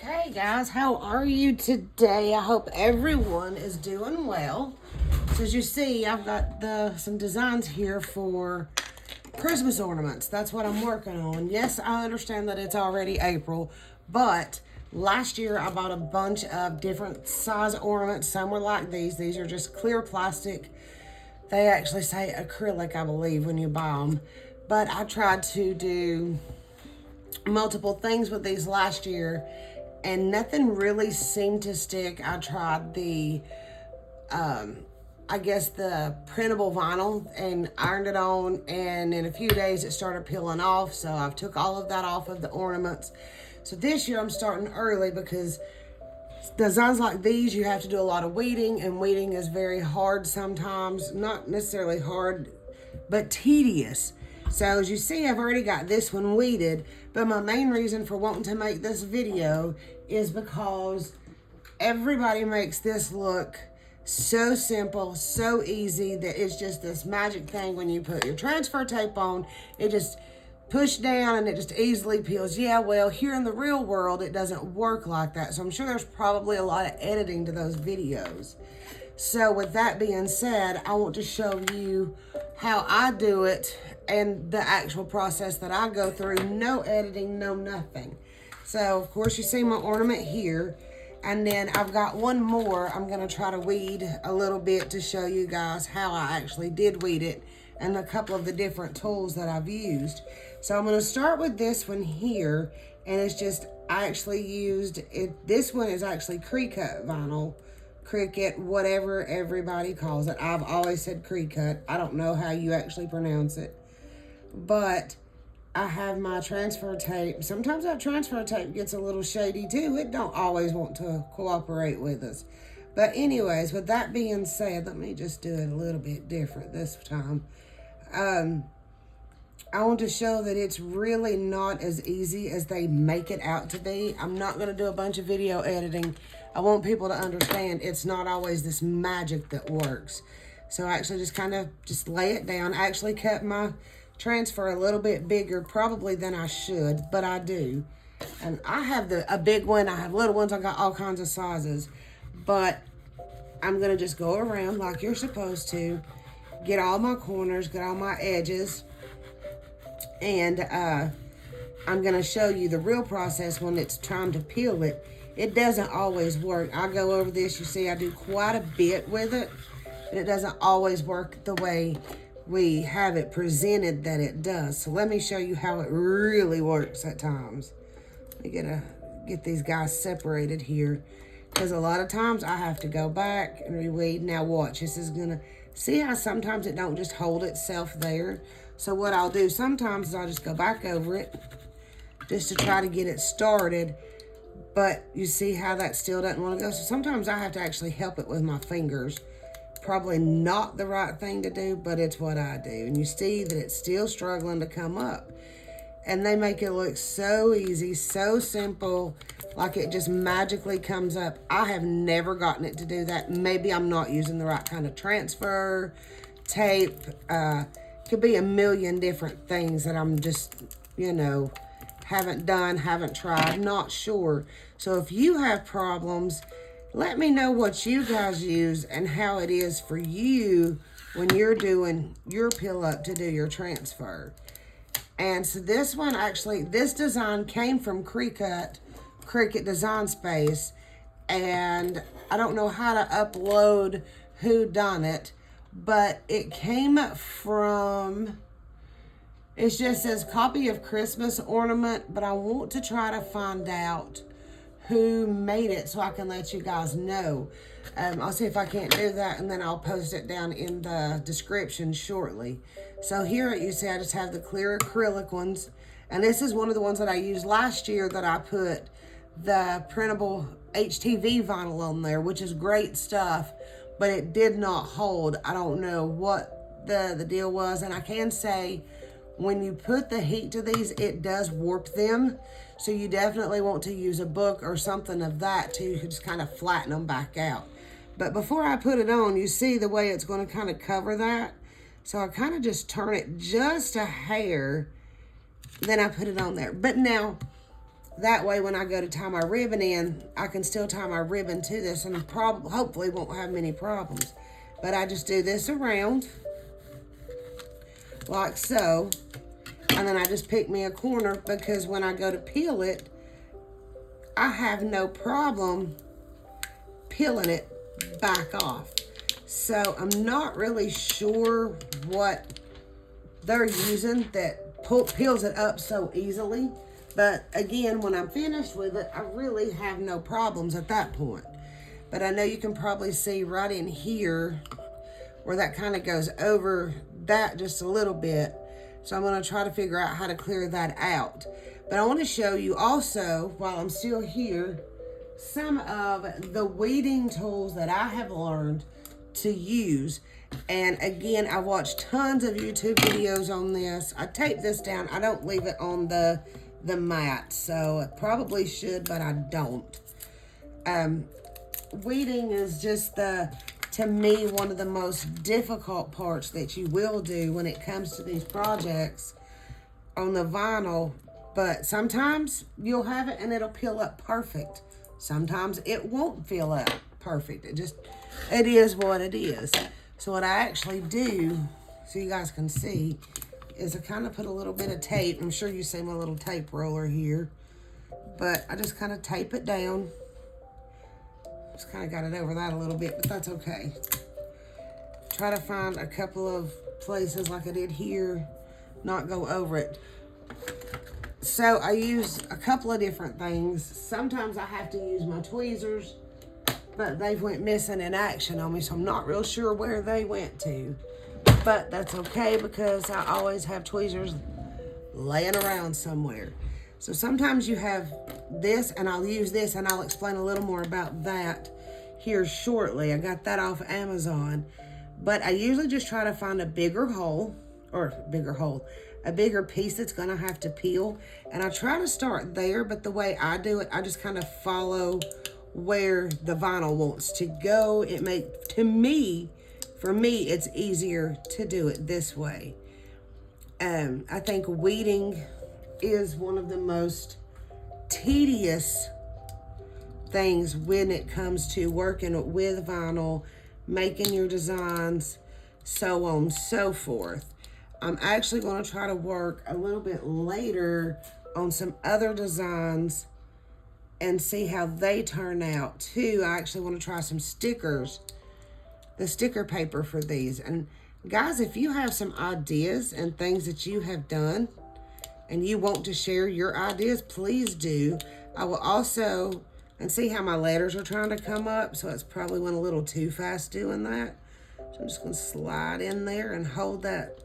Okay, guys, how are you today? I hope everyone is doing well. So as you see, I've got some designs here for Christmas ornaments. That's what I'm working on. Yes, I understand that it's already April, but last year I bought a bunch of different size ornaments. Some were like these. These are just clear plastic. They actually say acrylic, I believe, when you buy them. But I tried to do multiple things with these last year and nothing really seemed to stick. I tried the I guess the printable vinyl and ironed it on, and in a few days it started peeling off, so I've took all of that off of the ornaments. So this year I'm starting early because designs like these you have to do a lot of weeding, and weeding is very hard sometimes. Not necessarily hard, but tedious. So as you see, I've already got this one weeded, but my main reason for wanting to make this video is because everybody makes this look so simple, so easy, that it's just this magic thing. When you put your transfer tape on, it just push down and it just easily peels. Yeah, well, here in the real world, it doesn't work like that. So I'm sure there's probably a lot of editing to those videos. So with that being said, I want to show you how I do it and the actual process that I go through. No editing, no nothing. So of course you see my ornament here. And then I've got one more. I'm going to try to weed a little bit to show you guys how I actually did weed it and a couple of the different tools that I've used. So I'm going to start with this one here. And it's just, I actually used it. This one is actually Cricut vinyl. Cricut, whatever everybody calls it. I've always said Cricut. I don't know how you actually pronounce it. But I have my transfer tape. Sometimes that transfer tape gets a little shady too. It don't always want to cooperate with us. But anyways, with that being said, let me just do it a little bit different this time. I want to show that it's really not as easy as they make it out to be. I'm not going to do a bunch of video editing. I want people to understand it's not always this magic that works. So I actually just kind of just lay it down. I actually cut my transfer a little bit bigger probably than I should, but I do. And I have a big one. I have little ones. I got all kinds of sizes. But I'm going to just go around like you're supposed to. Get all my corners, get all my edges. And I'm going to show you the real process when it's time to peel it. It doesn't always work. I go over this. You see, I do quite a bit with it. But it doesn't always work the way we have it presented that it does. So let me show you how it really works at times. Let me get these guys separated here. Because a lot of times I have to go back and reweed. Now watch, this is gonna, see how sometimes it don't just hold itself there? So what I'll do sometimes is I'll just go back over it just to try to get it started. But you see how that still doesn't want to go? So sometimes I have to actually help it with my fingers. Probably not the right thing to do, but it's what I do. And you see that it's still struggling to come up. And they make it look so easy, so simple, like it just magically comes up. I have never gotten it to do that. Maybe I'm not using the right kind of transfer, tape. Could be a million different things that I'm just, haven't done, haven't tried, not sure. So if you have problems, let me know what you guys use and how it is for you when you're doing your peel up to do your transfer. And so this one actually, this design came from Cricut Design Space. And I don't know how to upload who done it, but it came from, it just says copy of Christmas ornament, but I want to try to find out who made it so I can let you guys know. I'll see if I can't do that, and then I'll post it down in the description shortly. So here you see I just have the clear acrylic ones, and this is one of the ones that I used last year that I put the printable HTV vinyl on there, which is great stuff, but it did not hold. I don't know what the deal was, and I can say when you put the heat to these, it does warp them. So you definitely want to use a book or something of that to just kind of flatten them back out. But before I put it on, you see the way it's going to kind of cover that. So I kind of just turn it just a hair, then I put it on there. But now, That way when I go to tie my ribbon in, I can still tie my ribbon to this and hopefully won't have many problems. But I just do this around, like so. And then I just pick me a corner, because when I go to peel it, I have no problem peeling it back off. So I'm not really sure what they're using that peels it up so easily. But again, when I'm finished with it, I really have no problems at that point. But I know you can probably see right in here where that kind of goes over that just a little bit. So I'm going to try to figure out how to clear that out. But I want to show you also, while I'm still here, some of the weeding tools that I have learned to use. And again, I watched tons of YouTube videos on this. I tape this down. I don't leave it on the mat, so I probably should, but I don't. Weeding is just to me, one of the most difficult parts that you will do when it comes to these projects on the vinyl. But sometimes you'll have it and it'll peel up perfect. Sometimes it won't peel up perfect. It is what it is. So what I actually do, so you guys can see, is I kind of put a little bit of tape. I'm sure you see my little tape roller here. But I just kind of tape it down. Just kind of got it over that a little bit, but that's okay. Try to find a couple of places like I did here, not go over it. So I use a couple of different things. Sometimes I have to use my tweezers, but they went missing in action on me, so I'm not real sure where they went to. But that's okay, because I always have tweezers laying around somewhere. So sometimes you have this, and I'll use this, and I'll explain a little more about that here shortly. I got that off Amazon. But I usually just try to find a bigger piece that's gonna have to peel. And I try to start there, but the way I do it, I just kind of follow where the vinyl wants to go. For me, it's easier to do it this way. I think weeding is one of the most tedious things when it comes to working with vinyl, making your designs, so on and so forth. I'm actually going to try to work a little bit later on some other designs and see how they turn out too. I actually want to try some stickers, the sticker paper for these. And guys, if you have some ideas and things that you have done and you want to share your ideas, please do. I will also, and see how my letters are trying to come up, so it's probably went a little too fast doing that. So I'm just going to slide in there and hold that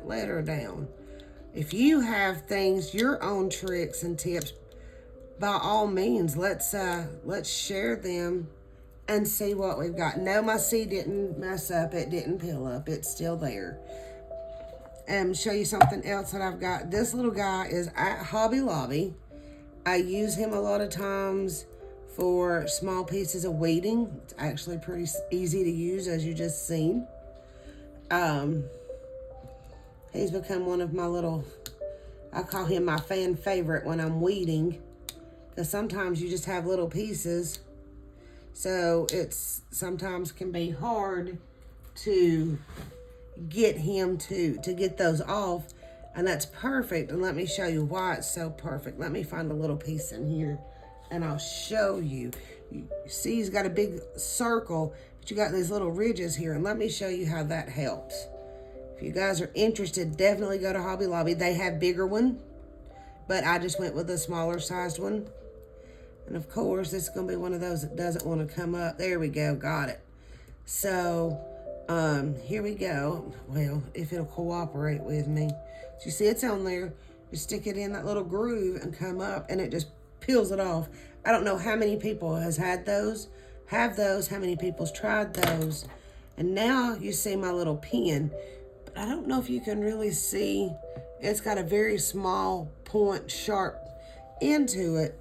letter down. If you have things, your own tricks and tips, by all means, let's share them and see what we've got. No, my C didn't mess up. It didn't peel up. It's still there. And show you something else that I've got. This little guy is at Hobby Lobby. I use him a lot of times for small pieces of weeding. It's actually pretty easy to use, as you just seen. He's become one of my little, I call him my fan favorite when I'm weeding, because sometimes you just have little pieces, so it's sometimes can be hard to get him to get those off, and that's perfect. And let me show you why it's so perfect. Let me find a little piece in here and I'll show you. You see he's got a big circle, but you got these little ridges here, and let me show you how that helps. If you guys are interested, definitely go to Hobby Lobby. They have bigger one, but I just went with a smaller sized one. And of course, this is going to be one of those that doesn't want to come up. There we go, got it. So, here we go. Well, if it'll cooperate with me. So you see it's on there. You stick it in that little groove and come up, and it just peels it off. I don't know how many people have those, how many people's tried those. And now you see my little pin. But I don't know if you can really see. It's got a very small point, sharp end to it.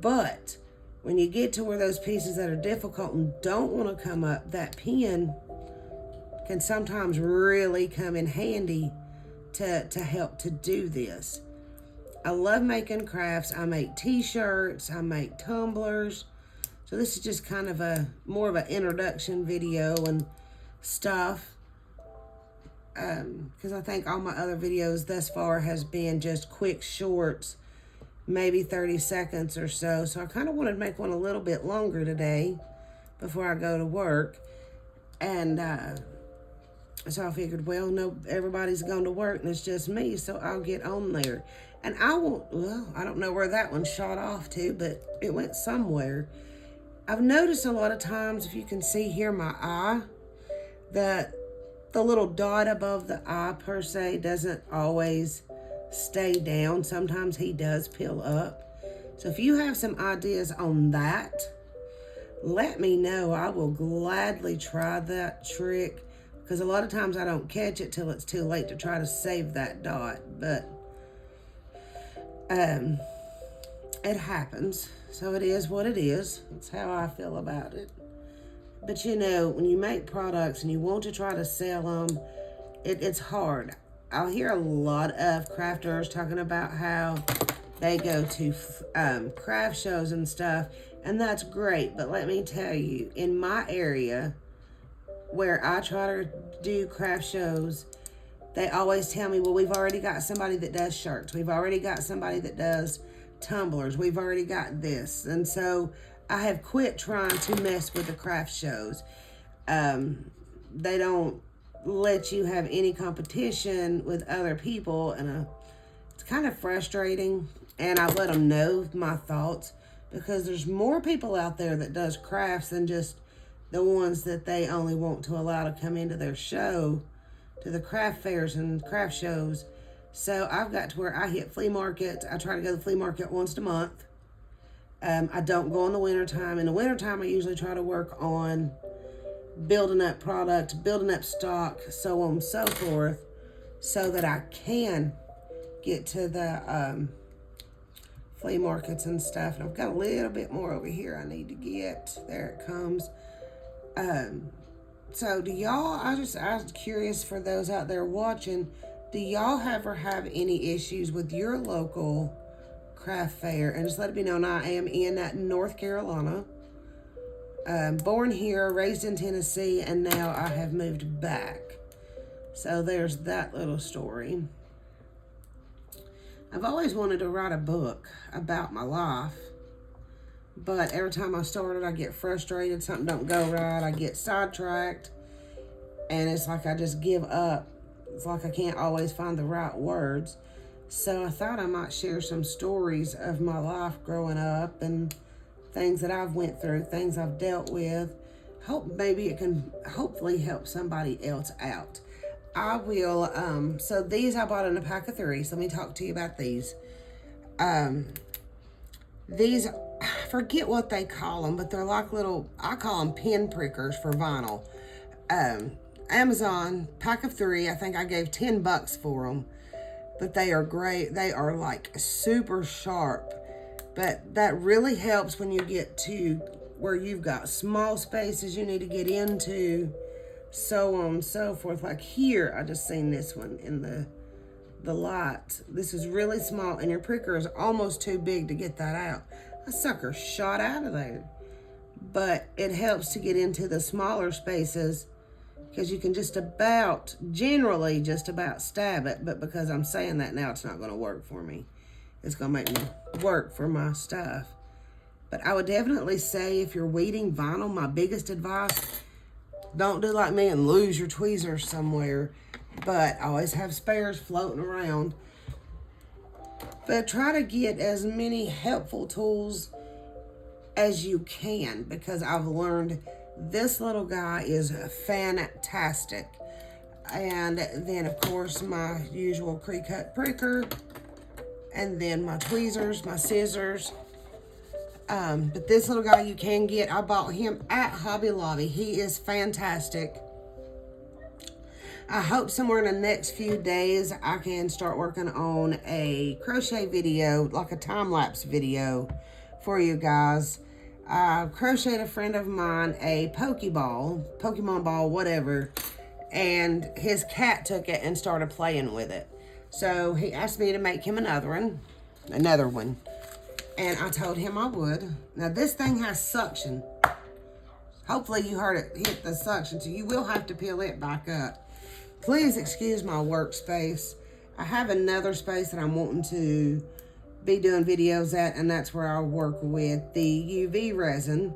But when you get to where those pieces that are difficult and don't want to come up, that pin can sometimes really come in handy to help to do this. I love making crafts. I make t-shirts, I make tumblers. So this is just kind of more of an introduction video and stuff. Because I think all my other videos thus far has been just quick shorts, maybe 30 seconds or so. So I kind of wanted to make one a little bit longer today before I go to work. And so I figured, well, no, everybody's going to work and it's just me, so I'll get on there. And I don't know where that one shot off to, but it went somewhere. I've noticed a lot of times, if you can see here my eye, that the little dot above the eye per se doesn't always stay down. Sometimes he does peel up. So if you have some ideas on that, let me know. I will gladly try that trick, because a lot of times I don't catch it till it's too late to try to save that dot. But it happens. So it is what it is. That's how I feel about it. But you know, when you make products and you want to try to sell them, it's hard. I'll hear a lot of crafters talking about how they go to craft shows and stuff, and that's great. But let me tell you, in my area where I try to do craft shows, they always tell me, well, we've already got somebody that does shirts. We've already got somebody that does tumblers. We've already got this. And so I have quit trying to mess with the craft shows. They don't let you have any competition with other people, and it's kind of frustrating. And I let them know my thoughts, because there's more people out there that does crafts than just the ones that they only want to allow to come into their show, to the craft fairs and craft shows. So I've got to where I hit flea markets. I try to go to the flea market once a month. I don't go in the wintertime. In the wintertime, I usually try to work on building up product, building up stock, so on and so forth, so that I can get to the flea markets and stuff. And I've got a little bit more over here I need to get. There it comes. So do y'all, I was curious for those out there watching, do y'all ever have any issues with your local craft fair? And just let it be known, I am in North Carolina. Born here, raised in Tennessee, and now I have moved back. So there's that little story. I've always wanted to write a book about my life, but every time I start it, I get frustrated. Something don't go right. I get sidetracked, and it's like I just give up. It's like I can't always find the right words. So I thought I might share some stories of my life growing up and things that I've went through, things I've dealt with. Hope maybe it can hopefully help somebody else out. I will, so these I bought in a pack of 3. So let me talk to you about these. These, I forget what they call them, but they're like little, I call them pin prickers for vinyl. Amazon, pack of 3, I think I gave $10 for them. But they are great. They are like super sharp. But that really helps when you get to where you've got small spaces you need to get into, so on and so forth. Like here, I just seen this one in the light. This is really small, and your pricker is almost too big to get that out. A sucker shot out of there. But it helps to get into the smaller spaces, because you can generally just about stab it. But because I'm saying that now, it's not going to work for me. It's going to make me work for my stuff. But I would definitely say, if you're weeding vinyl, my biggest advice, don't do like me and lose your tweezers somewhere. But always have spares floating around. But try to get as many helpful tools as you can, because I've learned this little guy is fantastic. And then, of course, my usual pre-cut pricker. And then my tweezers, my scissors. But this little guy you can get, I bought him at Hobby Lobby. He is fantastic. I hope somewhere in the next few days I can start working on a crochet video, like a time-lapse video for you guys. I crocheted a friend of mine a Pokemon ball, whatever, and his cat took it and started playing with it. So he asked me to make him another one. another one. And I told him I would. Now this thing has suction. Hopefully you heard it hit the suction, so you will have to peel it back up. Please excuse my workspace. I have another space that I'm wanting to be doing videos at, and that's where I'll work with the UV resin.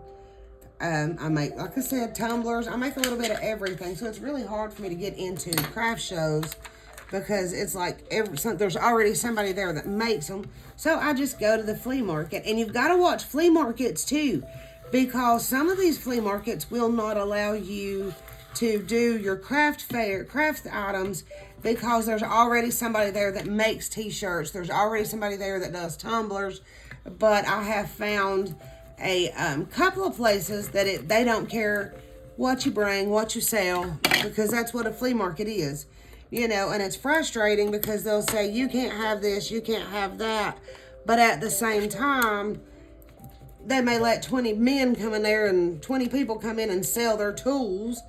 I make, like I said, tumblers. I make a little bit of everything, so it's really hard for me to get into craft shows because it's like there's already somebody there that makes them. So I just go to the flea market, and you've got to watch flea markets too, because some of these flea markets will not allow you to do your craft items because there's already somebody there that makes t-shirts. There's already somebody there that does tumblers. But I have found a couple of places that they don't care what you bring, what you sell, because that's what a flea market is. You know, and it's frustrating because they'll say, you can't have this, you can't have that. But at the same time, they may let 20 men come in there and 20 people come in and sell their tools.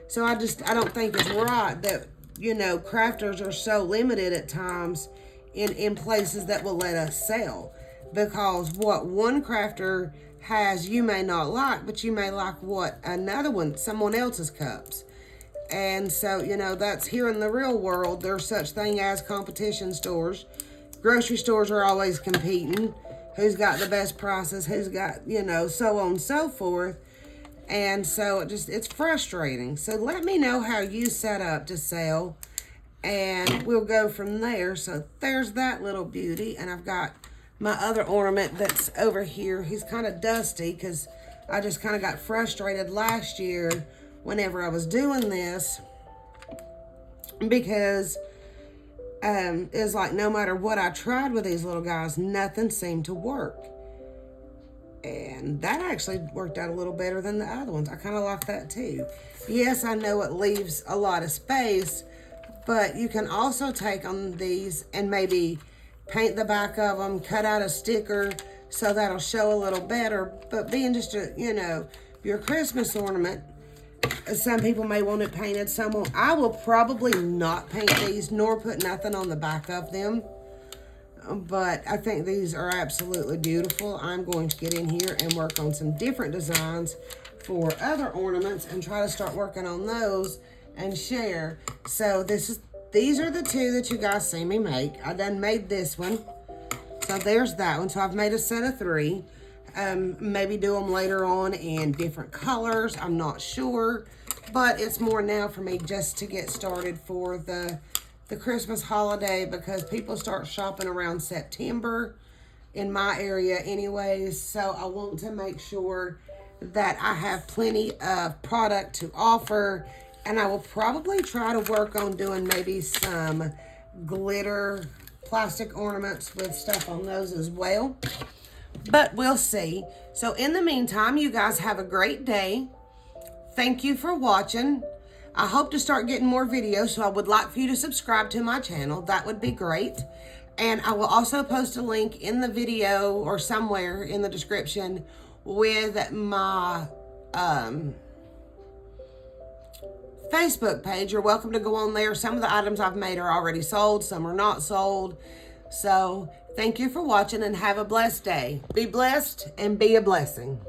So I don't think it's right that, you know, crafters are so limited at times in places that will let us sell. Because what one crafter has you may not like, but you may like what someone else's cups. And so, you know, that's here in the real world. There's such thing as competition stores. Grocery stores are always competing. Who's got the best prices, who's got, you know, so on and so forth. And so it's frustrating. So let me know how you set up to sell, and we'll go from there. So there's that little beauty. And I've got my other ornament that's over here. He's kind of dusty because I just kind of got frustrated last year whenever I was doing this, because it's like no matter what I tried with these little guys, nothing seemed to work. And that actually worked out a little better than the other ones. I kind of like that too. Yes, I know it leaves a lot of space, but you can also take on these and maybe paint the back of them, cut out a sticker so that'll show a little better. But being just your Christmas ornament, some people may want it painted, some won't. I will probably not paint these nor put nothing on the back of them. But I think these are absolutely beautiful. I'm going to get in here and work on some different designs for other ornaments and try to start working on those and share. So these are the two that you guys see me make. I done made this one. So there's that one. So I've made a set of 3. Maybe do them later on in different colors. I'm not sure. But it's more now for me just to get started for the Christmas holiday, because people start shopping around September in my area anyways. So I want to make sure that I have plenty of product to offer, and I will probably try to work on doing maybe some glitter plastic ornaments with stuff on those as well, but we'll see. So in the meantime, you guys have a great day. Thank you for watching. I hope to start getting more videos, so I would like for you to subscribe to my channel. That would be great. And I will also post a link in the video or somewhere in the description with my Facebook page. You're welcome to go on there. Some of the items I've made are already sold. Some are not sold. So thank you for watching and have a blessed day. Be blessed and be a blessing.